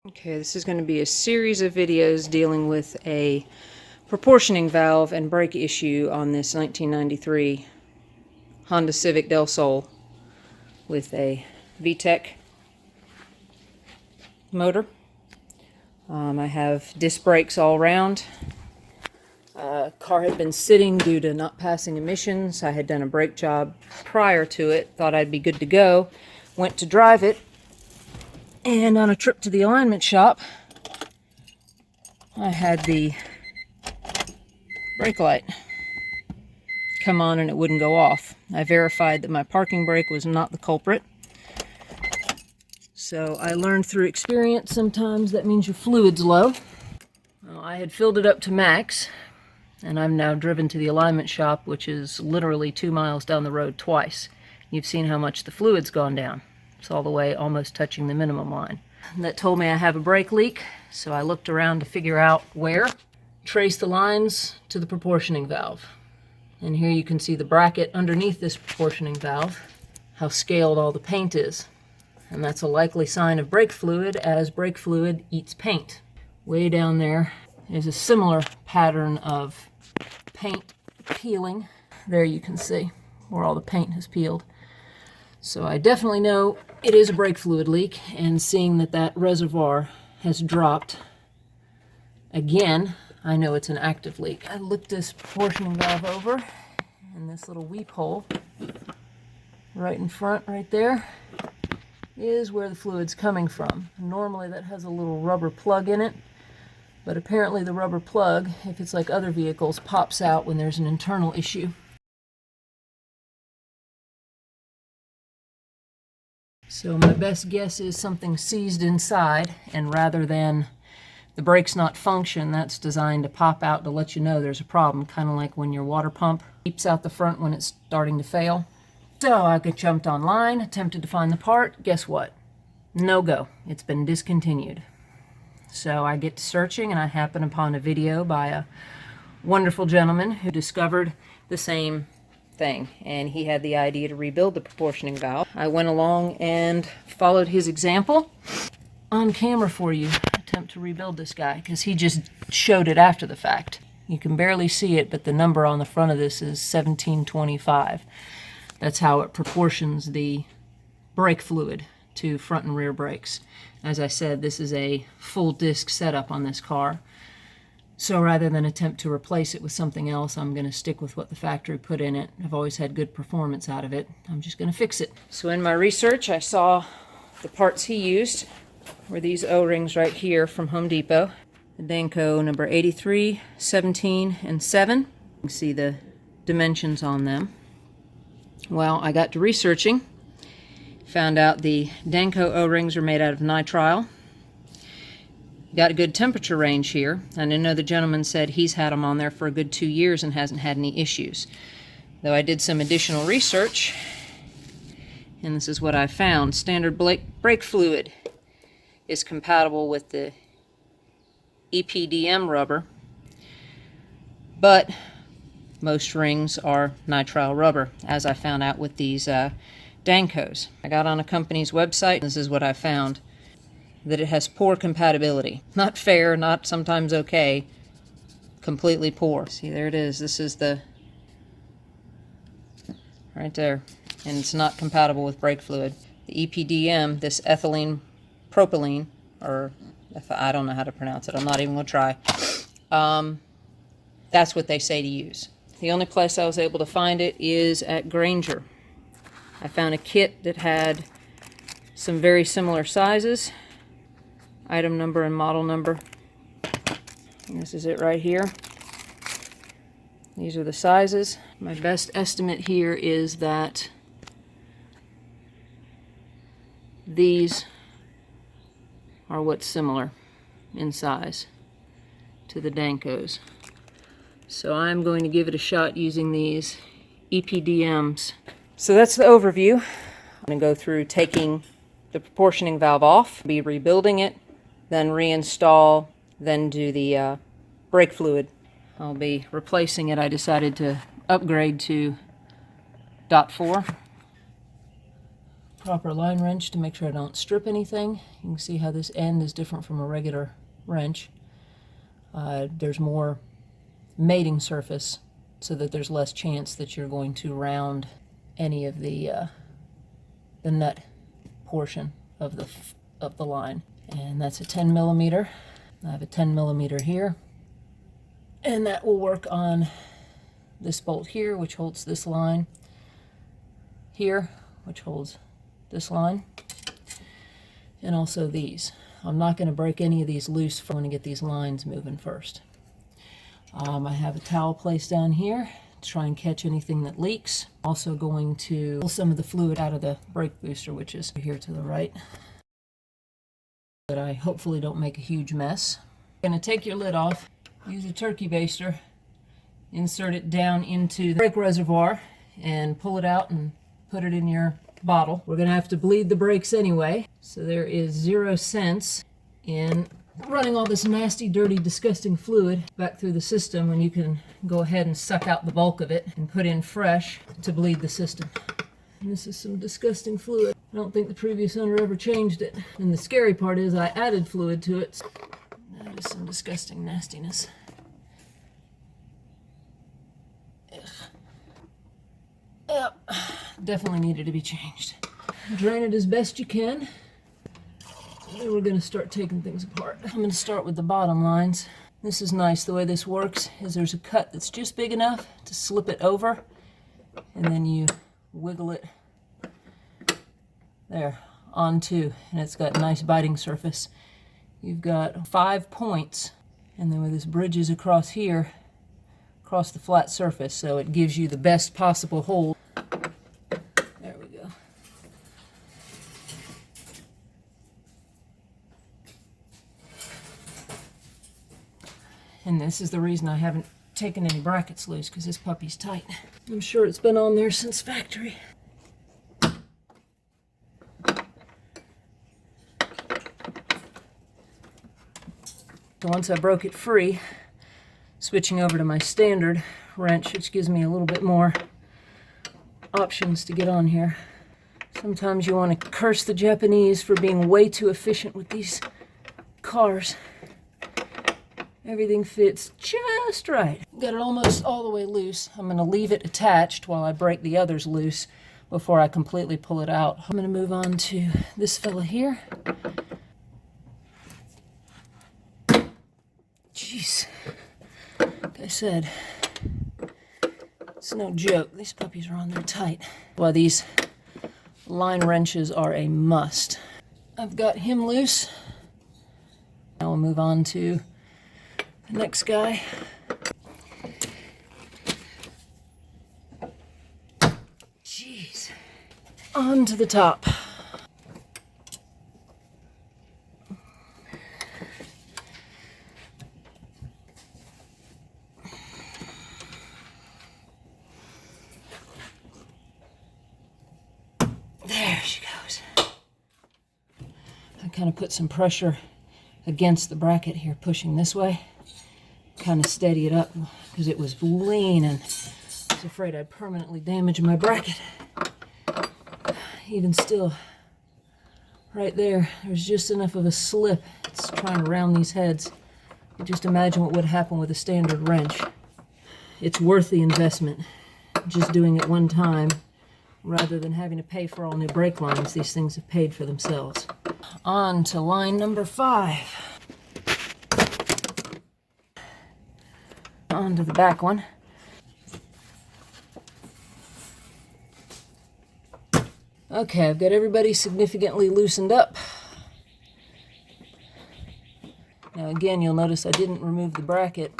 Okay, this is going to be a series of videos dealing with a proportioning valve and brake issue on this 1993 Honda Civic Del Sol with a VTEC motor. I have disc brakes all around. Car had been sitting due to not passing emissions. I had done a brake job prior to it, thought I'd be good to go, went to drive it, and on a trip to the alignment shop, I had the brake light come on and it wouldn't go off. I verified that my parking brake was not the culprit. So I learned through experience sometimes that means your fluid's low. Well, I had filled it up to max, and I'm now driven to the alignment shop, which is literally 2 miles down the road twice. You've seen how much the fluid's gone down. It's all the way almost touching the minimum line. And that told me I have a brake leak, so I looked around to figure out where. Traced the lines to the proportioning valve. And here you can see the bracket underneath this proportioning valve, how scaled all the paint is. And that's a likely sign of brake fluid, as brake fluid eats paint. Way down there is a similar pattern of paint peeling. There you can see where all the paint has peeled. So I definitely know it is a brake fluid leak, and seeing that that reservoir has dropped again, I know it's an active leak. I looked this proportioning valve over, and this little weep hole right in front, right there, is where the fluid's coming from. Normally that has a little rubber plug in it, but apparently the rubber plug, if it's like other vehicles, pops out when there's an internal issue. So my best guess is something seized inside, and rather than the brake's not function, that's designed to pop out to let you know there's a problem, kind of like when your water pump beeps out the front when it's starting to fail. So I jumped online, attempted to find the part. Guess what? No go. It's been discontinued. So I get to searching, and I happen upon a video by a wonderful gentleman who discovered the same thing, and he had the idea to rebuild the proportioning valve. I went along and followed his example on camera for you, attempt to rebuild this guy, because he just showed it after the fact. You can barely see it, but the number on the front of this is 1725. That's how it proportions the brake fluid to front and rear brakes. As I said, this is a full disc setup on this car. So rather than attempt to replace it with something else, I'm going to stick with what the factory put in it. I've always had good performance out of it. I'm just going to fix it. So in my research, I saw the parts he used were these O-rings right here from Home Depot. The Danco number 83, 17, and 7. You can see the dimensions on them. Well, I got to researching, found out the Danco O-rings are made out of nitrile. Got a good temperature range here, and I know the gentleman said he's had them on there for a good 2 years and hasn't had any issues. Though I did some additional research, and this is what I found. Standard brake fluid is compatible with the EDPM rubber, but most rings are nitrile rubber, as I found out with these Dancos. I got on a company's website, and this is what I found. That it has poor compatibility. Not fair, not sometimes okay, completely poor. See, there it is. This is the, right there. And it's not compatible with brake fluid. The EDPM, this ethylene propylene, or I don't know how to pronounce it. I'm not even going to try. That's what they say to use. The only place I was able to find it is at Grainger. I found a kit that had some very similar sizes. Item number and model number. And this is it right here. These are the sizes. My best estimate here is that these are what's similar in size to the Dancos. So I'm going to give it a shot using these EDPMs. So that's the overview. I'm going to go through taking the proportioning valve off, be rebuilding it, then reinstall, then do the brake fluid. I'll be replacing it. I decided to upgrade to .4. proper line wrench to make sure I don't strip anything. You can see how this end is different from a regular wrench. There's more mating surface so that there's less chance that you're going to round any of the nut portion of the line. And that's a 10 millimeter. I have a 10 millimeter here, and that will work on this bolt here, which holds this line here, which holds this line, and also these. I'm not going to break any of these loose. I want to get these lines moving first. I have a towel placed down here to try and catch anything that leaks. Also going to pull some of the fluid out of the brake booster, which is here to the right, that I hopefully don't make a huge mess. You're going to take your lid off, use a turkey baster, insert it down into the brake reservoir, and pull it out and put it in your bottle. We're going to have to bleed the brakes anyway, so there is 0 sense in running all this nasty, dirty, disgusting fluid back through the system when you can go ahead and suck out the bulk of it and put in fresh to bleed the system. And this is some disgusting fluid. I don't think the previous owner ever changed it. And the scary part is I added fluid to it. That is some disgusting nastiness. Ugh. Yep, definitely needed to be changed. Drain it as best you can. Then we're going to start taking things apart. I'm going to start with the bottom lines. This is nice. The way this works is there's a cut that's just big enough to slip it over, and then you wiggle it there onto, and it's got a nice biting surface. You've got 5 points, and then where this bridges across here, across the flat surface, so it gives you the best possible hold. There we go. And this is the reason I haven't taken any brackets loose, because this puppy's tight. I'm sure it's been on there since factory. So once I broke it free, switching over to my standard wrench, which gives me a little bit more options to get on here. Sometimes you want to curse the Japanese for being way too efficient with these cars. Everything fits just right. Got it almost all the way loose. I'm going to leave it attached while I break the others loose before I completely pull it out. I'm going to move on to this fella here. Jeez. Like I said, it's no joke. These puppies are on there tight. Well, these line wrenches are a must. I've got him loose. Now we'll move on to the next guy. Jeez. On to the top. There she goes. I kind of put some pressure against the bracket here, pushing this way. Kind of steady it up because it was lean and I was afraid I'd permanently damage my bracket. Even still, right there's just enough of a slip. It's trying to round these heads. You just imagine what would happen with a standard wrench. It's worth the investment, just doing it one time rather than having to pay for all new brake lines. These things have paid for themselves. On to line number 5. On to the back one. Okay, I've got everybody significantly loosened up. Now again, you'll notice I didn't remove the bracket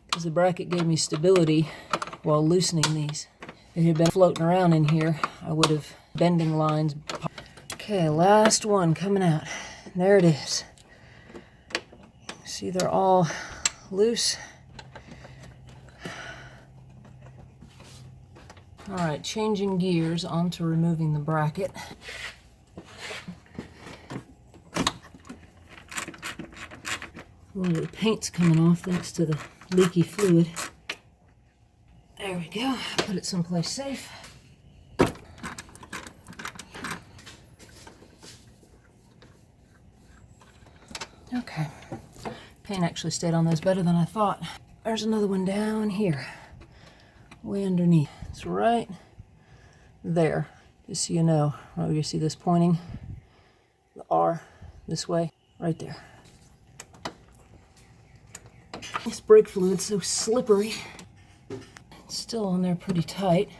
because the bracket gave me stability while loosening these. If it had been floating around in here, I would have bending lines. Okay, last one coming out. There it is. See, they're all loose. All right, changing gears onto removing the bracket. Well, the paint's coming off thanks to the leaky fluid. There we go. Put it someplace safe. Okay. Paint actually stayed on those better than I thought. There's another one down here, way underneath. It's right there, just so you know. Oh, you see this pointing? The R this way, right there. This brake fluid's so slippery. It's still on there pretty tight.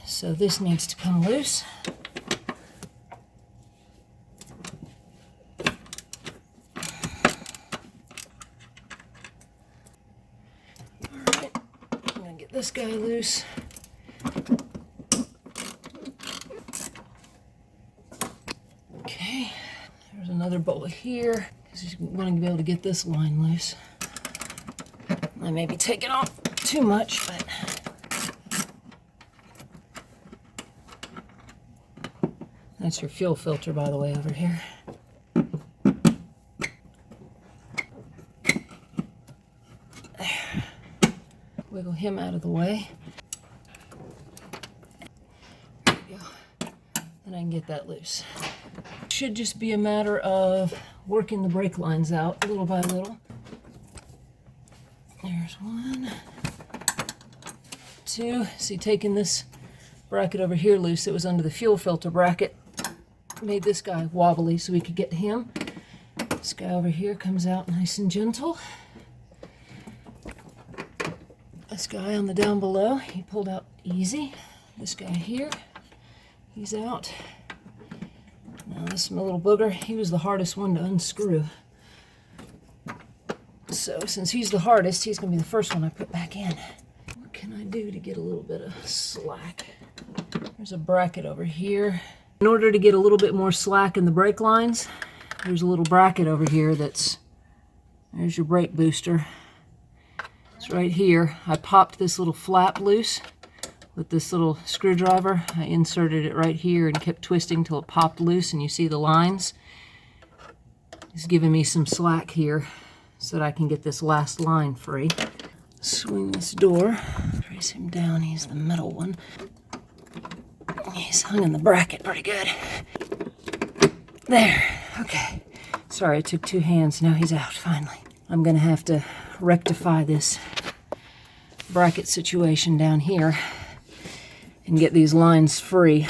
So this needs to come loose. Alright, I'm gonna get this guy loose. Okay, there's another bolt here, because you want to be able to get this line loose. I may be taking off too much, but that's your fuel filter, by the way, over here. There. Wiggle him out of the way. There we go. And I can get that loose. Should just be a matter of working the brake lines out little by little. There's one, two. See, taking this bracket over here loose, it was under the fuel filter bracket. Made this guy wobbly so we could get to him. This guy over here comes out nice and gentle. This guy on the down below, he pulled out easy. This guy here, he's out. Now this little booger, he was the hardest one to unscrew. So since he's the hardest, he's gonna be the first one I put back in. What can I do to get a little bit of slack? There's a bracket over here. In order to get a little bit more slack in the brake lines, there's a little bracket over here there's your brake booster. It's right here. I popped this little flap loose with this little screwdriver. I inserted it right here and kept twisting till it popped loose, and you see the lines. It's giving me some slack here so that I can get this last line free. Swing this door. Trace him down. He's the middle one. He's hung in the bracket pretty good. There. Okay. Sorry, it took two hands. Now he's out, finally. I'm going to have to rectify this bracket situation down here and get these lines free.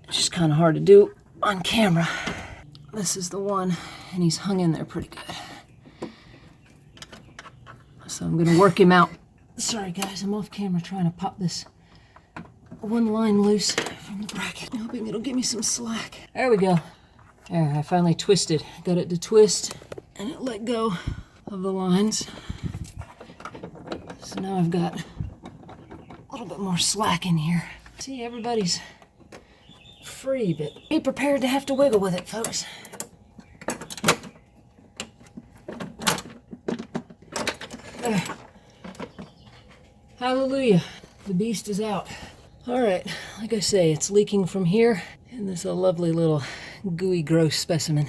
It's just kind of hard to do on camera. This is the one, and he's hung in there pretty good. So I'm going to work him out. Sorry guys, I'm off camera trying to pop this one line loose from the bracket. I'm hoping it'll give me some slack. There we go. There, I finally twisted. Got it to twist, and it let go of the lines. So now I've got a little bit more slack in here. See, everybody's free, but be prepared to have to wiggle with it, folks. There. Hallelujah. The beast is out. All right, like I say, it's leaking from here, and this is a lovely little gooey, gross specimen.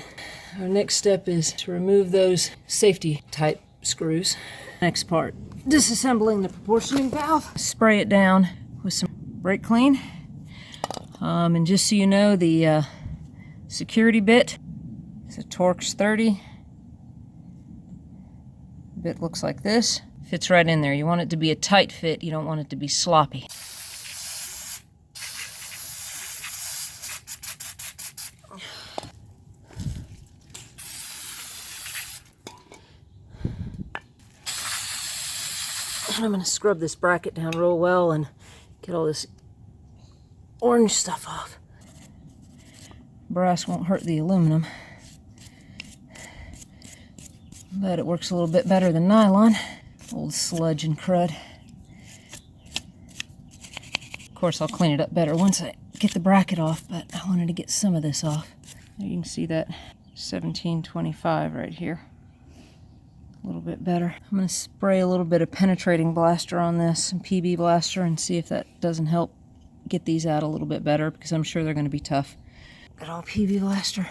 Our next step is to remove those safety type screws. Next part, disassembling the proportioning valve. Spray it down with some brake clean. And just so you know, the security bit is a Torx 30. The bit looks like this. Fits right in there. You want it to be a tight fit. You don't want it to be sloppy. And I'm going to scrub this bracket down real well and get all this orange stuff off. Brass won't hurt the aluminum, but it works a little bit better than nylon. Old sludge and crud. Of course, I'll clean it up better once I get the bracket off, but I wanted to get some of this off. You can see that 1725 right here. A little bit better. I'm going to spray a little bit of penetrating blaster on this, some PB blaster, and see if that doesn't help get these out a little bit better, because I'm sure they're going to be tough. Good old PB blaster.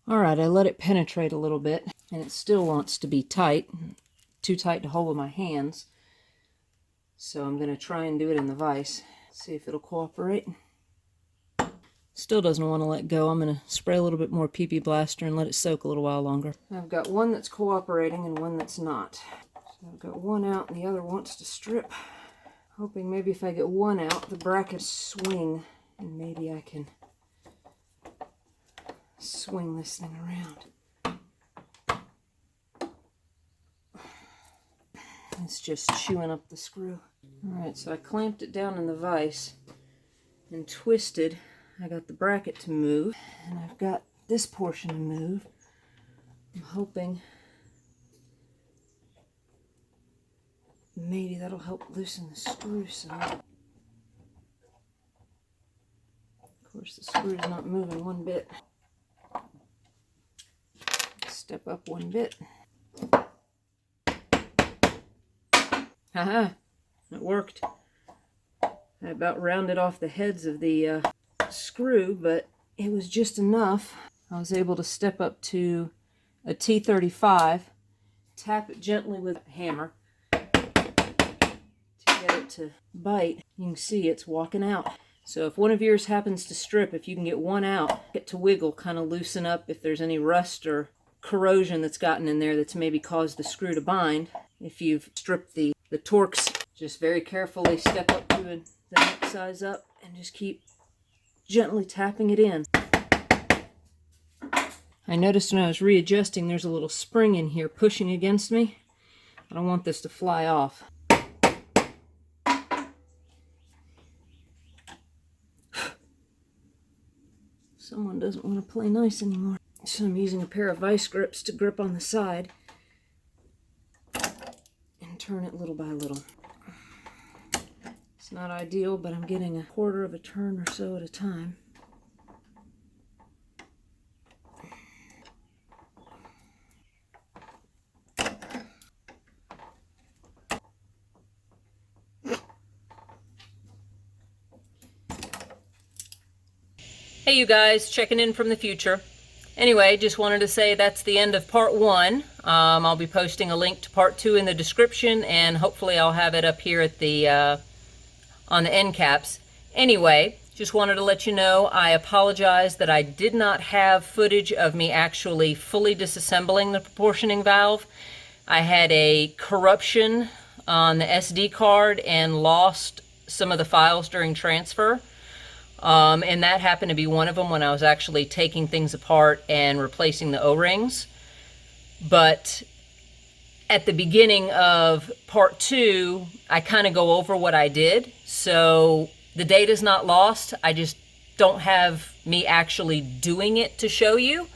All right, I let it penetrate a little bit, and it still wants to be tight. too tight to hold with my hands. So I'm going to try and do it in the vise. See if it'll cooperate. Still doesn't want to let go. I'm going to spray a little bit more PP Blaster and let it soak a little while longer. I've got one that's cooperating and one that's not. So I've got one out and the other wants to strip. Hoping maybe if I get one out, the brackets swing and maybe I can swing this thing around. It's just chewing up the screw. Alright, so I clamped it down in the vise and twisted. I got the bracket to move, and I've got this portion to move. I'm hoping maybe that'll help loosen the screw some. Of course, the screw's not moving one bit. Step up one bit. Haha, it worked. I about rounded off the heads of the screw, but it was just enough. I was able to step up to a T35, tap it gently with a hammer to get it to bite. You can see it's walking out. So if one of yours happens to strip, if you can get one out, get to wiggle, kind of loosen up if there's any rust or corrosion that's gotten in there that's maybe caused the screw to bind. If you've stripped the Torx, just very carefully step up to the next size up and just keep gently tapping it in. I noticed when I was readjusting there's a little spring in here pushing against me. I don't want this to fly off. Someone doesn't want to play nice anymore. So I'm using a pair of vice grips to grip on the side and turn it little by little. It's not ideal, but I'm getting a quarter of a turn or so at a time. Hey you guys, checking in from the future. Anyway, just wanted to say that's the end of part 1. I'll be posting a link to part 2 in the description, and hopefully I'll have it up here at the on the end caps. Anyway, just wanted to let you know I apologize that I did not have footage of me actually fully disassembling the proportioning valve. I had a corruption on the SD card and lost some of the files during transfer. And that happened to be one of them when I was actually taking things apart and replacing the O-rings. But at the beginning of part 2, I kind of go over what I did. So the data's not lost. I just don't have me actually doing it to show you.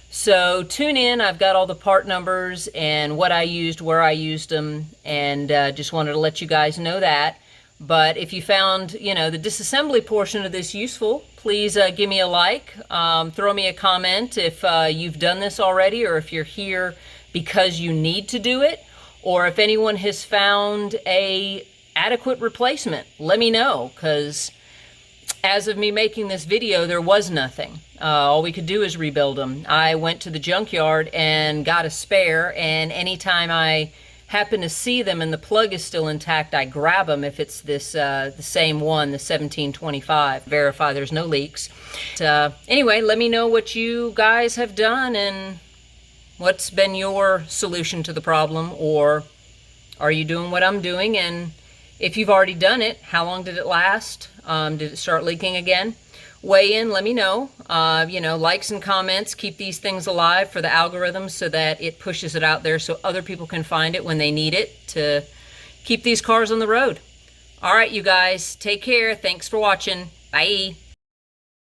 So tune in. I've got all the part numbers and what I used, where I used them, and just wanted to let you guys know that. But if you found, the disassembly portion of this useful, please give me a like, throw me a comment if you've done this already, or if you're here because you need to do it, or if anyone has found a adequate replacement. Let me know, because as of me making this video, there was nothing. All we could do is rebuild them. I went to the junkyard and got a spare, and anytime I happen to see them and the plug is still intact, I grab them if it's this the same one, the 1725. Verify there's no leaks. Anyway, let me know what you guys have done and what's been your solution to the problem, or are you doing what I'm doing? And if you've already done it, how long did it last? Did it start leaking again? Weigh in, let me know. Likes and comments keep these things alive for the algorithm so that it pushes it out there so other people can find it when they need it to keep these cars on the road. All right, you guys, take care. Thanks for watching. Bye.